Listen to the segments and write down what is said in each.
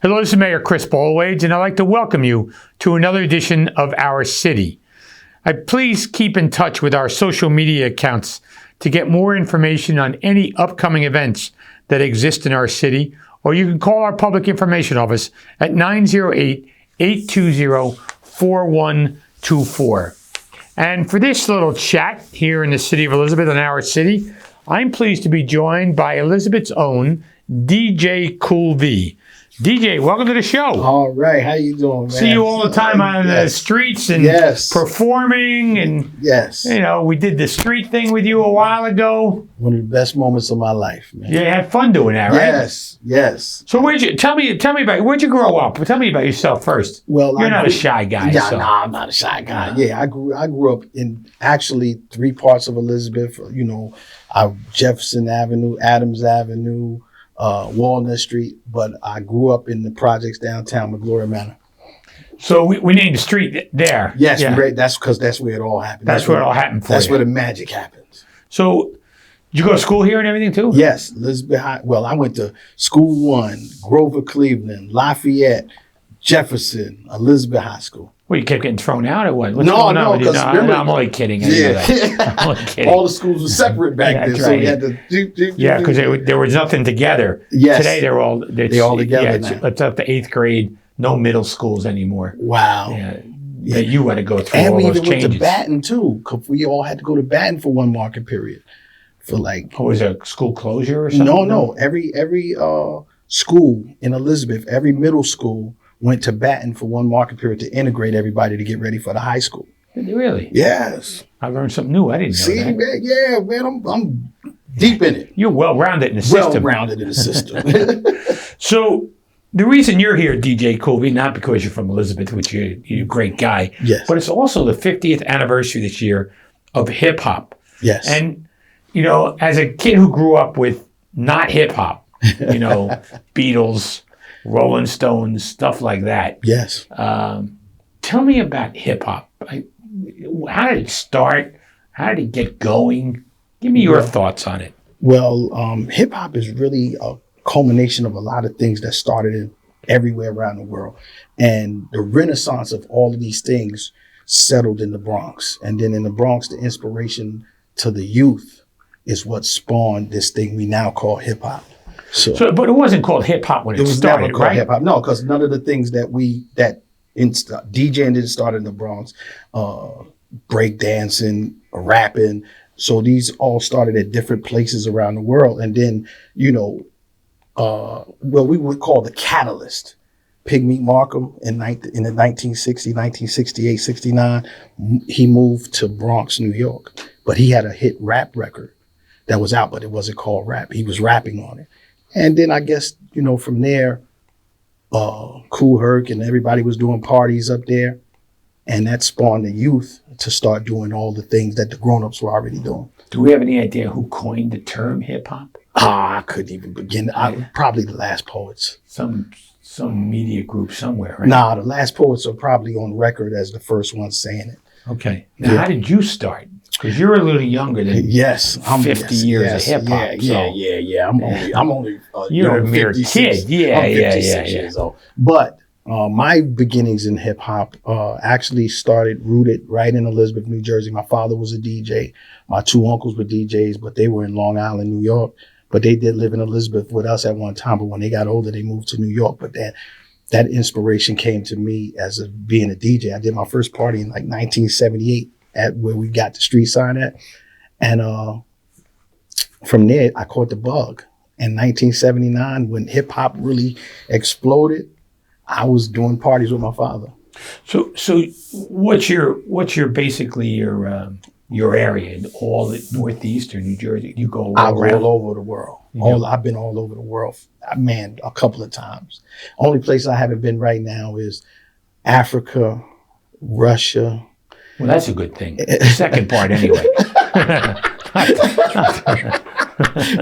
Hello, this is Mayor Chris Bollwage, and I'd like to welcome you to another edition of Our City. Please keep in touch with our social media accounts to get more information on any upcoming events that exist in our city, or you can call our public information office at 908-820-4124. And for this little chat here in the city of Elizabeth in Our City, I'm pleased to be joined by Elizabeth's own DJ Cool V. DJ, welcome to the show. All right, how you doing, man? See you all the time on the streets and performing, and you know, we did the street thing with you a while ago. One of the best moments of my life, man. Yeah, you had fun doing that, right? Yes. So tell me about, where'd you grow up? Tell me about yourself first. Well, you're not a shy guy. Yeah, no, I'm not a shy guy. Yeah, I grew up in actually 3 parts of Elizabeth. You know, Jefferson Avenue, Adams Avenue, Walnut Street, but I grew up in the projects downtown with Gloria Manor. So we named the street there. Yes, that's because that's where it all happened. That's where it all happened for you. That's where the magic happens. So did you go to school here and everything too? Yes, Elizabeth High. Well, I went to School 1, Grover Cleveland, Lafayette, Jefferson, Elizabeth High School. Well, you kept getting thrown out or what? What's no, because I'm only kidding. I'm only kidding. All the schools were separate back then, so we had to because there was nothing together. Yes. Today they're all together now. It's up to 8th grade. No middle schools anymore. Wow. That you had to go through and all we those even changes. went to Baton too, because we all had to go to Baton for one market period. For like, was it a school closure or something? No. Every school in Elizabeth, every middle school went to Baton for one market period to integrate everybody to get ready for the high school. Really? Yes. I learned something new. I didn't know that. Man, yeah, man, I'm deep in it. You're well-rounded in the system. Well-rounded in the system. So the reason you're here, DJ Colby, not because you're from Elizabeth, which you're a great guy, but it's also the 50th anniversary this year of hip-hop. Yes. And, you know, as a kid who grew up with not hip-hop, you know, Beatles, Rolling Stones, stuff like that. Yes. Tell me about hip hop. How did it start? How did it get going? Give me your thoughts on it. Well, hip hop is really a culmination of a lot of things that started everywhere around the world. And the renaissance of all of these things settled in the Bronx. And then in the Bronx, the inspiration to the youth is what spawned this thing we now call hip hop. So, but it wasn't called hip hop when it started, never called right? Hip hop, no, because none of the things DJing didn't start in the Bronx, breakdancing, rapping. So these all started at different places around the world, and then we would call the catalyst. Pigmeat Markham in the 1960s, 1968, 69, he moved to Bronx, New York, but he had a hit rap record that was out, but it wasn't called rap. He was rapping on it. And then I guess, from there, Kool Herc and everybody was doing parties up there. And that spawned the youth to start doing all the things that the grown-ups were already doing. Do we have any idea who coined the term hip-hop? I couldn't even begin. Probably the Last Poets. Some media group somewhere, right? Nah, the Last Poets are probably on record as the first ones saying it. Okay. Now, how did you start? Because you're a little younger than 50 years of hip hop. Yeah. I'm only you're a mere kid. I'm 56 years old. But my beginnings in hip hop actually rooted right in Elizabeth, New Jersey. My father was a DJ. My 2 uncles were DJs, but they were in Long Island, New York. But they did live in Elizabeth with us at one time. But when they got older, they moved to New York. But that inspiration came to me as being a DJ. I did my first party in like 1978 at where we got the street sign at. And from there, I caught the bug. In 1979, when hip hop really exploded, I was doing parties with my father. So what's your basically your your area, in all the northeastern New Jersey? You go I all go around? all over the world. I've been all over the world, man, a couple of times. Only place I haven't been right now is Africa, Russia. Well, that's a good thing. The second part, anyway.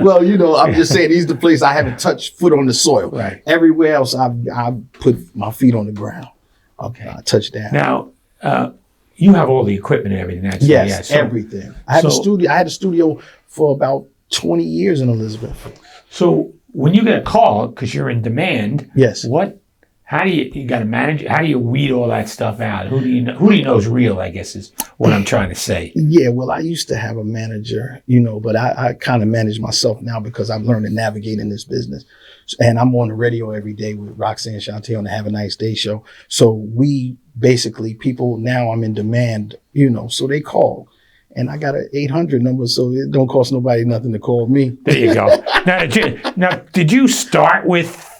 Well, I'm just saying these are the places I haven't touched foot on the soil. Right. Everywhere else, I've put my feet on the ground. Okay. I touched down. Now, you have all the equipment and everything. Actually. Yes, Yeah, so, everything. I have a studio. I had a studio for about 20 years in Elizabeth. So when you get a call, because you're in demand, Yes. How do you got to manage? How do you weed all that stuff out? Who do you know is real? I guess is what I'm trying to say. Yeah, well, I used to have a manager, but I kind of manage myself now because I've learned to navigate in this business. And I'm on the radio every day with Roxanne Shante on the Have a Nice Day show. So we basically, people now I'm in demand, so they call. And I got an 800 number, so it don't cost nobody nothing to call me. There you go. Now, did you start with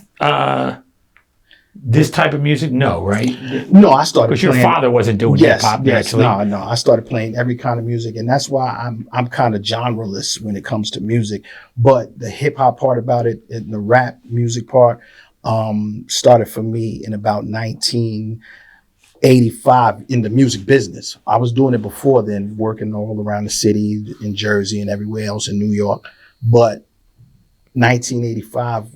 this type of music? No, right? No, I started because your father wasn't doing hip hop. Yes, no. I started playing every kind of music, and that's why I'm kind of genreless when it comes to music. But the hip hop part about it, and the rap music part, started for me in about 1985 in the music business. I was doing it before then, working all around the city, in Jersey and everywhere else in New York, but 1985,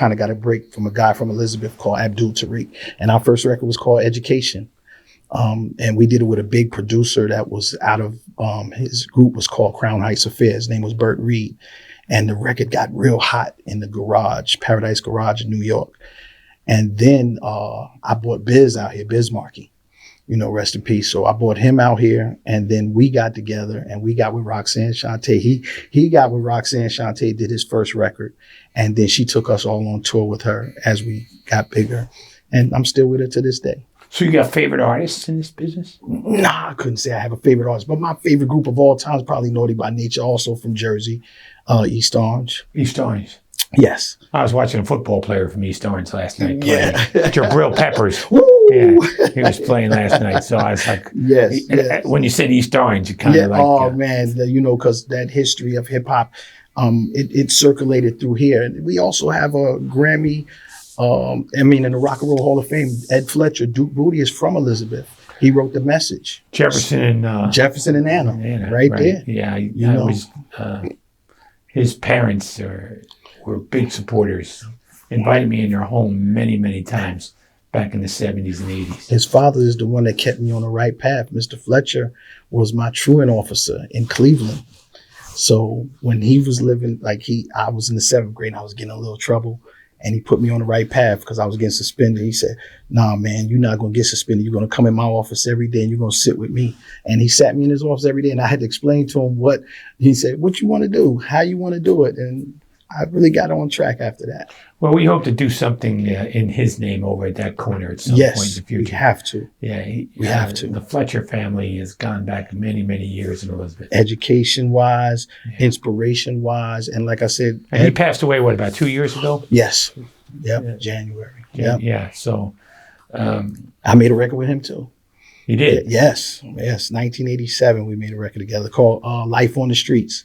I got a break from a guy from Elizabeth called Abdul Tariq, and our first record was called Education. And we did it with a big producer that was out of his group was called Crown Heights Affairs. His name was Burt Reed, and the record got real hot in the garage, Paradise Garage in New York. And then I bought Biz out here, Biz Markie. Rest in peace. So I brought him out here, and then we got together and we got with Roxanne Shante. He got with Roxanne Shante, did his first record, and then she took us all on tour with her as we got bigger. And I'm still with her to this day. So you got favorite artists in this business? Nah, I couldn't say I have a favorite artist, but my favorite group of all time is probably Naughty by Nature, also from Jersey, East Orange. East Orange. Yes. I was watching a football player from East Orange last night. Yeah. Jabril Peppers. Woo! Yeah, he was playing last night. So I was like, yes. When you said East Orange, you kind of like. Oh, man, because that history of hip hop, it circulated through here. And we also have a Grammy, in the Rock and Roll Hall of Fame, Ed Fletcher, Duke Booty is from Elizabeth. He wrote The Message. Jefferson and Anna, right there. Yeah, I was. His parents were big supporters. Invited me in their home many, many times back in the 70s and 80s. His father is the one that kept me on the right path. Mr. Fletcher was my truant officer in Cleveland. So when he was living, I was in the 7th grade and I was getting a little trouble, and he put me on the right path because I was getting suspended. He said, "Nah, man, you're not going to get suspended. You're going to come in my office every day and you're going to sit with me." And he sat me in his office every day, and I had to explain to him he said, "What you want to do, how you want to do it." And I really got on track after that. Well, we hope to do something in his name over at that corner at some point in the future. We have to. Yeah, we have to. The Fletcher family has gone back many, many years in Elizabeth. Education-wise, inspiration-wise, and like I said... And he passed away, about 2 years ago? Yes. Yep, January. Yep. Yeah, so... I made a record with him, too. You did? Yes. 1987, we made a record together called Life on the Streets.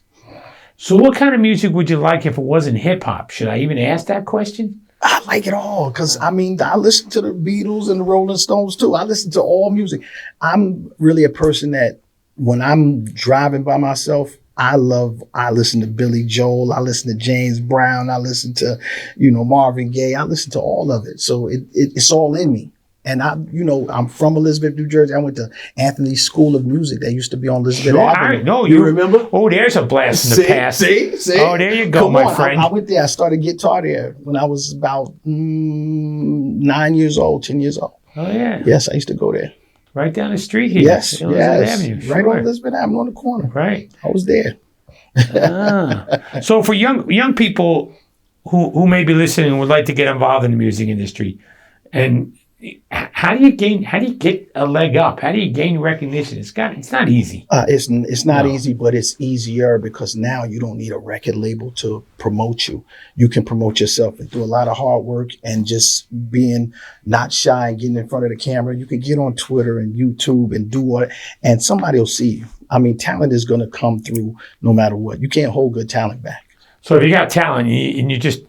So what kind of music would you like if it wasn't hip-hop? Should I even ask that question? I like it all because, I listen to the Beatles and the Rolling Stones, too. I listen to all music. I'm really a person that when I'm driving by myself, I listen to Billy Joel. I listen to James Brown. I listen to, Marvin Gaye. I listen to all of it. So it's all in me. And I'm from Elizabeth, New Jersey. I went to Anthony's School of Music that used to be on Elizabeth Avenue. No, you remember? Oh, there's a blast in the past. See? Oh, there you go, my friend. I went there. I started guitar there when I was about 9 years old, 10 years old. Oh, yeah. Yes, I used to go there. Right down the street here. Yes. Avenue. Sure. Right on Elizabeth Avenue on the corner. Right. I was there. So for young people who may be listening and would like to get involved in the music industry, and how do you get a leg up? How do you gain recognition? It's not easy. It's not easy, but it's easier because now you don't need a record label to promote you. You can promote yourself and do a lot of hard work and just being not shy and getting in front of the camera. You can get on Twitter and YouTube and do what, and somebody will see you. I mean, talent is going to come through no matter what. You can't hold good talent back. So if you got talent and you just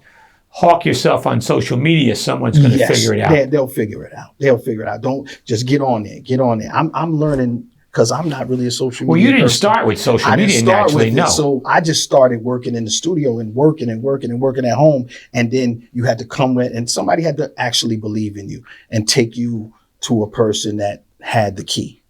hawk yourself on social media, someone's going to figure it out. They'll figure it out. They'll figure it out. Don't just get on there. Get on there. I'm learning because I'm not really a social media Well, you didn't person. start with social media I didn't start naturally, with it. no. So I just started working in the studio and working at home. And then you had to come with, and somebody had to actually believe in you and take you to a person that had the key.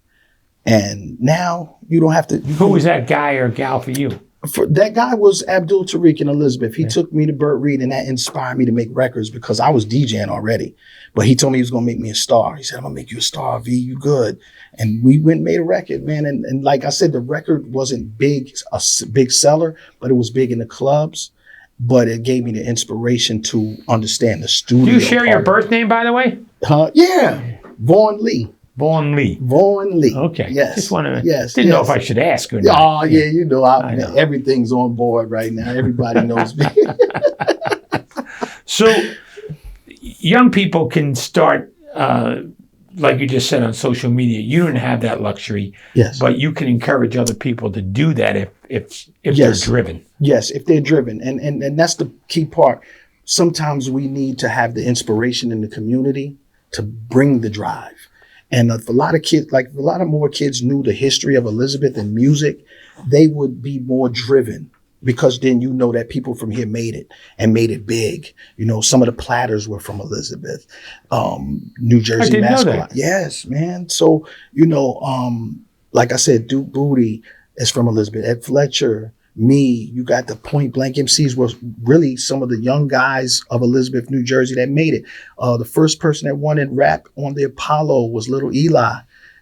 And now you don't have to. Who was that guy or gal for you? That guy was Abdul Tariq and Elizabeth. He took me to Burt Reed, and that inspired me to make records because I was DJing already. But he told me he was going to make me a star. He said, I'm going to make you a star, V, you good. And we went and made a record, man. And like I said, the record wasn't a big seller, but it was big in the clubs. But it gave me the inspiration to understand the studio. Do you share your birth name, by the way? Yeah. Vaughn Lee. Vaughn Lee. Vaughn Lee. Okay. Yes. Just wanted to, yes. Didn't know if I should ask or not. Oh, yeah, you know, I know. Everything's on board right now. Everybody knows me. So young people can start, like you just said, on social media. You don't have that luxury, Yes. but you can encourage other people to do that if Yes. they're driven. Yes, if they're driven. And that's the key part. Sometimes we need to have the inspiration in the community to bring the drive. And if a lot of kids, like a lot of more kids knew the history of Elizabeth and music, they would be more driven because then you know that people from here made it and made it big. You know, some of the Platters were from Elizabeth, New Jersey didn't know mascot. that. Yes, man. So, you know, like I said, Duke Booty is from Elizabeth. Ed Fletcher, me, you got the Point Blank MCs was really some of the young guys of Elizabeth, New Jersey that made it. The first person that won in rap on the Apollo was Little Eli.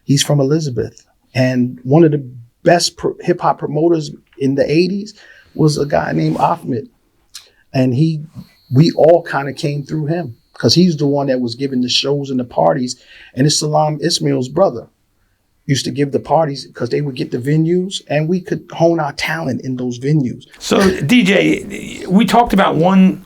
He's from Elizabeth. And one of the best hip hop promoters in the 80s was a guy named Ahmed. And we all kind of came through him because he's the one that was giving the shows and the parties. And it's Salam Ismail's brother. Used to give the parties because they would get the venues and we could hone our talent in those venues. So, DJ, we talked about one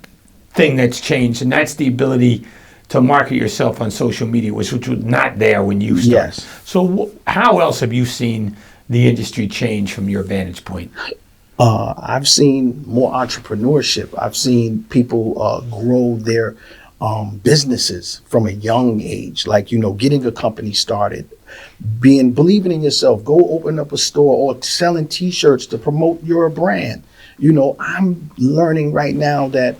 thing that's changed, and that's the ability to market yourself on social media, which was not there when you started. Yes. So how else have you seen the industry change from your vantage point? I've seen more entrepreneurship. I've seen people grow their businesses from a young age, like, you know, getting a company started, believing in yourself, go open up a store or selling t-shirts to promote your brand. You know, I'm learning right now that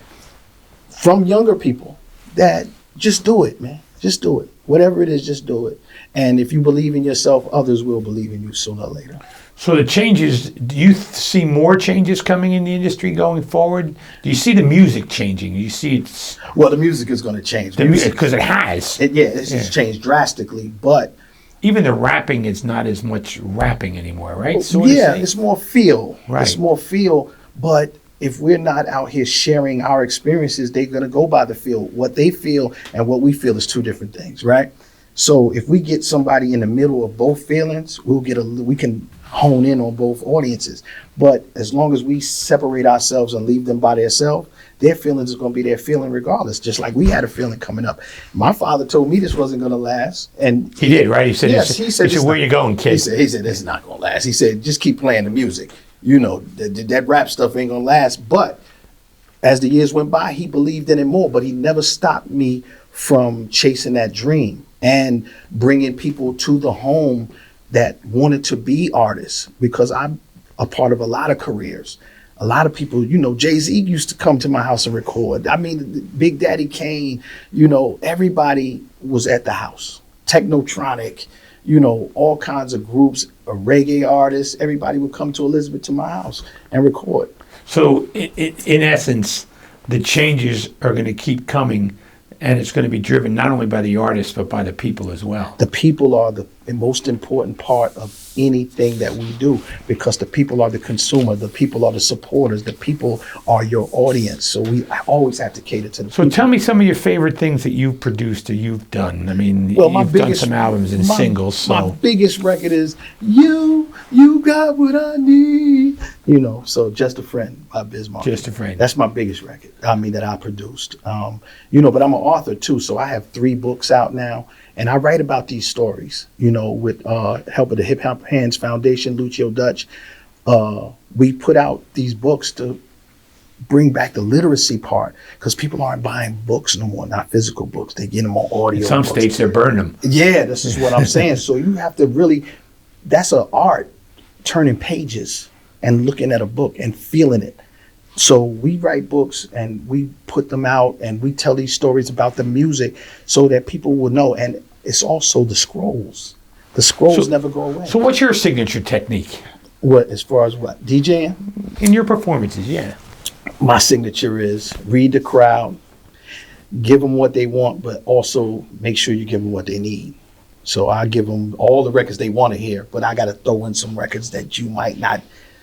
from younger people that just do it, man. Just do it. Whatever it is, just do it. And if you believe in yourself, others will believe in you sooner or later. So the changes, do you see more changes coming in the industry going forward? Do you see the music changing? Do you see it's... Well, the music is going to change. Because it has. It's changed drastically, but... Even the rapping is not as much rapping anymore, right? It's more feel. Right. It's more feel, but if we're not out here sharing our experiences, they're going to go by the feel. What they feel and what we feel is two different things, right? So if we get somebody in the middle of both feelings, we can hone in on both audiences. But as long as we separate ourselves and leave them by themselves, their feelings is going to be their feeling regardless, just like we had a feeling coming up. My father told me this wasn't going to last. And he did, right? He said, yes, he said where you going, kid? He said, this is not going to last. He said, just keep playing the music. You know, that rap stuff ain't going to last. But as the years went by, he believed in it more, but he never stopped me from chasing that dream and bringing people to the home that wanted to be artists, because I'm a part of a lot of careers. A lot of people, you know, Jay-Z used to come to my house and record. I mean, Big Daddy Kane, you know, everybody was at the house. Technotronic, you know, all kinds of groups, reggae artists, everybody would come to Elizabeth to my house and record. So in essence, the changes are going to keep coming, and it's going to be driven not only by the artists, but by the people as well. The people are the most important part of anything that we do, because the people are the consumer, the people are the supporters, the people are your audience. So we always have to cater to the people. So tell me some of your favorite things that you've produced or you've done. I mean, you've done some albums and singles. So my biggest record is You Got What I Need. You know, so Just a Friend by Biz Markie. Just a Friend. That's my biggest record. I mean, that I produced. You know, but I'm an author too, so I have 3 books out now, and I write about these stories. You know, with help of the Hip Hop Hands Foundation, Lucio Dutch. We put out these books to bring back the literacy part, because people aren't buying books no more, not physical books. They get them on audio. In some books. states, they're burning them. Yeah, this is what I'm saying. So you have to really, that's an art, turning pages and looking at a book and feeling it. So we write books and we put them out and we tell these stories about the music so that people will know. And it's also the scrolls. The scrolls never go away. So what's your signature technique? What, as far as what? DJing? In your performances, yeah. My signature is read the crowd, give them what they want, but also make sure you give them what they need. So I give them all the records they want to hear, but I got to throw in some records that you might not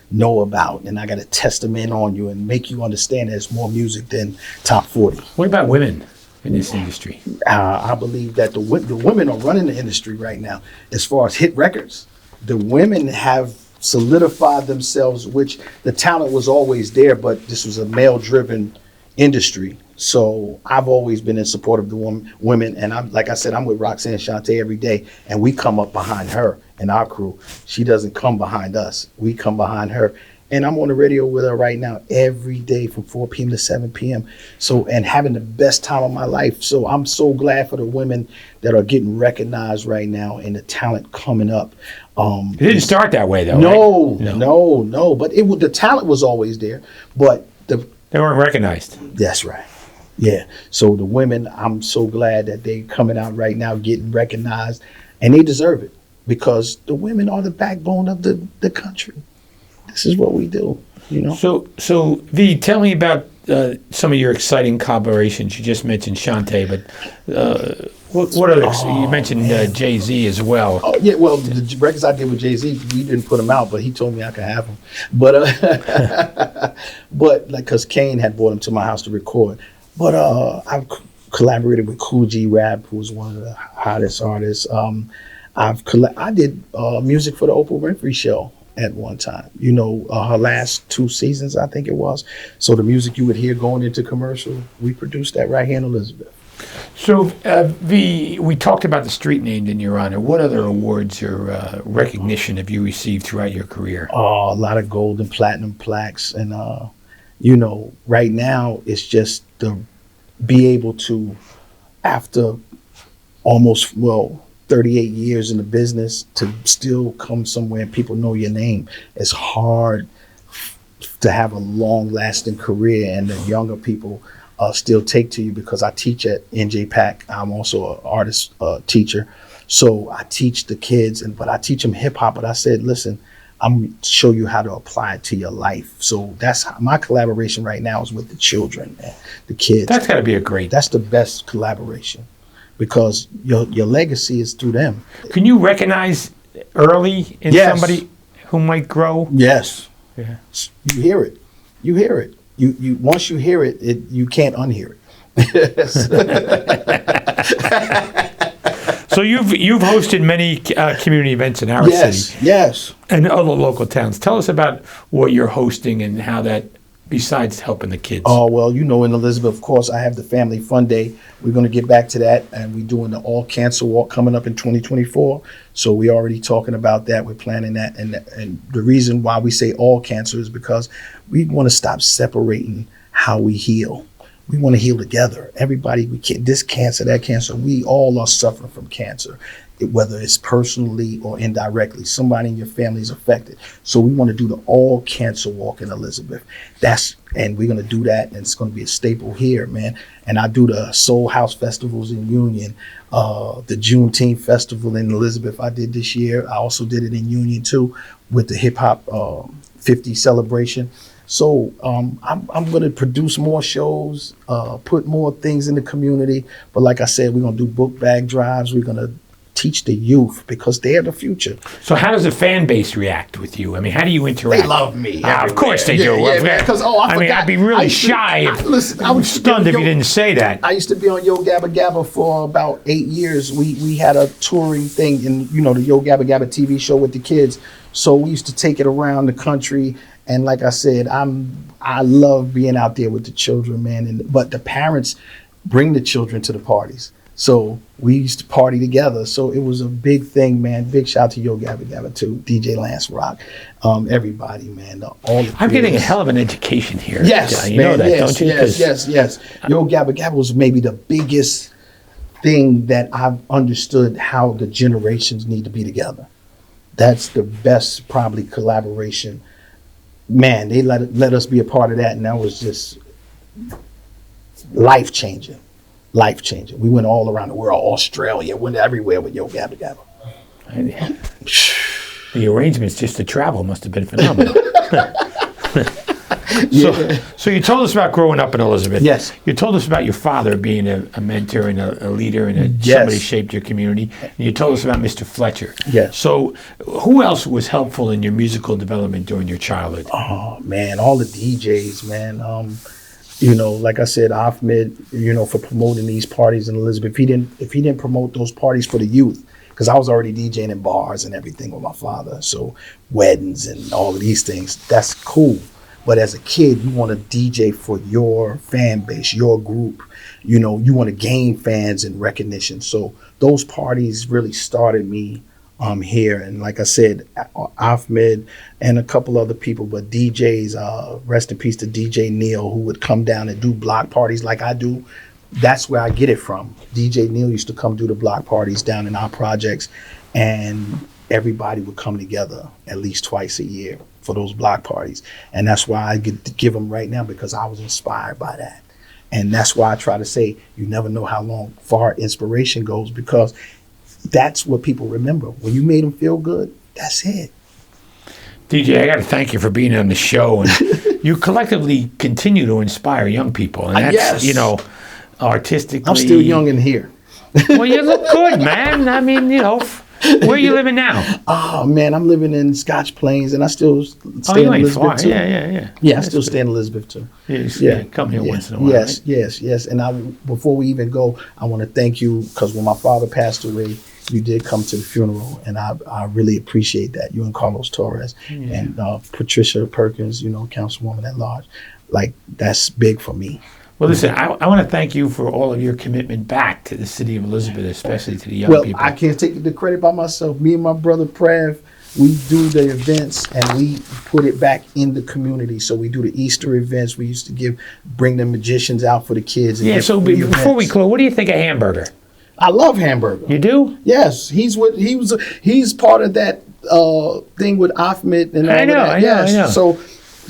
know about, and I got to test them in on you and make you understand there's more music than top 40. What about women in this industry? I believe that the women are running the industry right now as far as hit records. The women have solidified themselves, which the talent was always there, but this was a male-driven industry. So I've always been in support of the women, and I'm, like I said, I'm with Roxanne Shante every day, and we come up behind her and our crew. She doesn't come behind us. We come behind her. And I'm on the radio with her right now every day from 4 p.m. to 7 p.m. So, and having the best time of my life. So I'm so glad for the women that are getting recognized right now and the talent coming up. It didn't start that way, though. No, right? no. But the talent was always there, but they weren't recognized. That's right. Yeah. So the women, I'm so glad that they coming out right now, getting recognized, and they deserve it, because the women are the backbone of the country. This is what we do, you know. So V, tell me about some of your exciting collaborations. You just mentioned Shante, but what other? You mentioned Jay-Z as well. Oh yeah, well the records I did with Jay-Z, we didn't put them out, but he told me I could have them. But but like, cause Kane had brought him to my house to record. But I've collaborated with Cool G Rap, who's one of the hottest artists. I did music for the Oprah Winfrey Show at one time. You know, her last 2 seasons, I think it was. So the music you would hear going into commercial, we produced that right here in Elizabeth. So V, we talked about the street named in your honor. What other awards or recognition have you received throughout your career? A lot of gold and platinum plaques, and you know, right now it's just to be able to, after almost 38 years in the business, to still come somewhere and people know your name. It's hard to have a long-lasting career, and the younger people still take to you, because I teach at NJPAC. I'm also an artist teacher, so I teach the kids, but I teach them hip hop. But I said, listen, I'm going to show you how to apply it to your life. So that's my collaboration right now is with the children, man, the kids. That's got to be a great. That's the best collaboration, because your legacy is through them. Can you recognize early in somebody who might grow? Yes. Yeah. You hear it. You hear it. You once you hear it, you can't unhear it. So you've hosted many community events in our city. Yes. And other local towns. Tell us about what you're hosting and how that, besides helping the kids. Oh, well, you know, in Elizabeth, of course, I have the Family Fun Day. We're going to get back to that, and we're doing the All Cancer Walk coming up in 2024. So we're already talking about that. We're planning that. And the reason why we say all cancer is because we want to stop separating how we heal. We want to heal together. Everybody, this cancer, that cancer, we all are suffering from cancer, whether it's personally or indirectly. Somebody in your family is affected. So we want to do the All Cancer Walk in Elizabeth. And we're going to do that, and it's going to be a staple here, man. And I do the Soul House festivals in Union, the Juneteenth festival in Elizabeth I did this year. I also did it in Union too, with the Hip Hop 50 celebration. So I'm going to produce more shows, put more things in the community. But like I said, we're going to do book bag drives. We're going to teach the youth, because they're the future. So how does the fan base react with you? I mean, how do you interact? They love me. Of course they do. Because I mean, I'd be really shy. I was stunned if you didn't say that. I used to be on Yo Gabba Gabba for about 8 years. We had a touring thing in, you know, the Yo Gabba Gabba TV show with the kids. So we used to take it around the country, And like I said, I love being out there with the children, man. But the parents bring the children to the parties. So we used to party together. So it was a big thing, man. Big shout out to Yo Gabba Gabba too, DJ Lance Rock, everybody, man. All the I'm getting a hell of an education here. Yes, you man, know that, yes, don't you? Yes. Yo Gabba Gabba was maybe the biggest thing that I've understood how the generations need to be together. That's the best probably collaboration. Man, they let us be a part of that, and that was just life changing. Life changing. We went all around the world, Australia, went everywhere with Yo Gabba Gabba. The arrangements just to travel must have been phenomenal. So you told us about growing up in Elizabeth. Yes. You told us about your father being a mentor and a leader and Yes. somebody shaped your community. And you told us about Mr. Fletcher. Yes. So who else was helpful in your musical development during your childhood? Oh man, all the DJs, man. Like I said, Ahmed, for promoting these parties in Elizabeth. If he didn't promote those parties for the youth, because I was already DJing in bars and everything with my father, so weddings and all of these things, that's cool. But as a kid, you want to DJ for your fan base, your group. You want to gain fans and recognition. So those parties really started me here. And like I said, Ahmed and a couple other people, but DJs, rest in peace to DJ Neil, who would come down and do block parties like I do. That's where I get it from. DJ Neil used to come do the block parties down in our projects, and everybody would come together at least twice a year for those block parties. And that's why I get to give them right now, because I was inspired by that. And that's why I try to say, you never know how far inspiration goes, because that's what people remember. When you made them feel good, that's it. DJ, I got to thank you for being on the show. And you collectively continue to inspire young people. And that's, Yes. Artistically. I'm still young in here. Well, you look good, man. I mean, where are you living now? Oh, man, I'm living in Scotch Plains, and I still stay in Elizabeth, far. too. Yeah. Yeah, I still stay in Elizabeth, too. Yeah, come here once in a while. Yes, right? yes. And before we even go, I want to thank you, because when my father passed away, you did come to the funeral, and I really appreciate that. You and Carlos Torres and Patricia Perkins, Councilwoman at Large. Like, that's big for me. Well, listen, I want to thank you for all of your commitment back to the city of Elizabeth, especially to the young people. Well, I can't take the credit by myself. Me and my brother Prav, we do the events and we put it back in the community. So we do the Easter events. We used to bring the magicians out for the kids. And so before we close, what do you think of Hamburger? I love Hamburger. You do? Yes, he's part of that thing with Ahmed and all I know. I know. So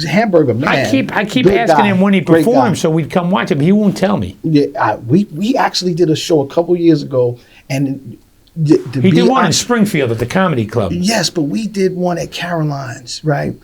Hamburger, man. I keep good asking guy, him when he great guy. performs so we'd come watch him. He won't tell me. Yeah, we actually did a show a couple years ago, and he did one in Springfield at the Comedy Club. Yes, but we did one at Caroline's, right?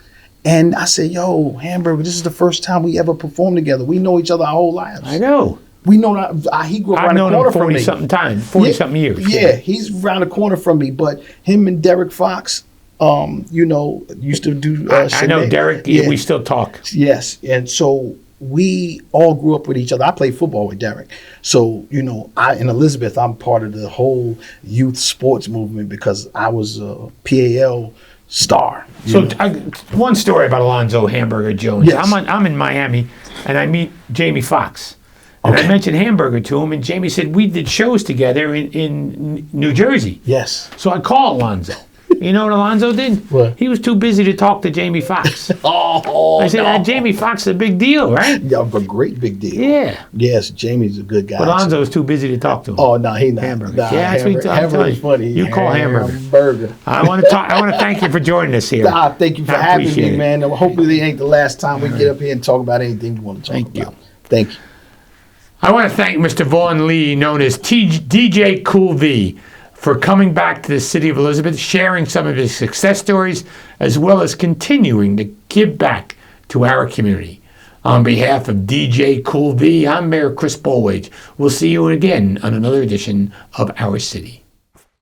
And I said, "Yo, Hamburger, this is the first time we ever performed together. We know each other our whole lives. I know. We know that he grew up around the corner from me. 40-something years. Yeah, he's around the corner from me. But him and Derek Fox, used to do. I know Derek. Yeah. We still talk. Yes, and so we all grew up with each other. I played football with Derek, so in Elizabeth, I'm part of the whole youth sports movement because I was a PAL star. So one story about Alonzo Hamburger Jones. Yes. I'm in Miami, and I meet Jamie Foxx. And I mentioned Hamburger to him, and Jamie said, we did shows together in New Jersey. Yes. So I called Alonzo. You know what Alonzo did? What? He was too busy to talk to Jamie Foxx. I said, Jamie Foxx is a big deal, right? Yeah, a great big deal. Yeah. Yes, Jamie's a good guy. But Alonzo was too busy to talk to him. Oh, no, he's not. Hamburger. Nah, Yeah, that's what Hamburger's funny. You call Hamburger. Hamburger. I want to thank you for joining us here. Thank you for having me, man. Hopefully it ain't the last time we get up here and talk about anything you want to talk about. Thank you. I want to thank Mr. Vaughn Lee, known as DJ Cool V, for coming back to the city of Elizabeth, sharing some of his success stories, as well as continuing to give back to our community. On behalf of DJ Cool V, I'm Mayor Chris Bollwage. We'll see you again on another edition of Our City.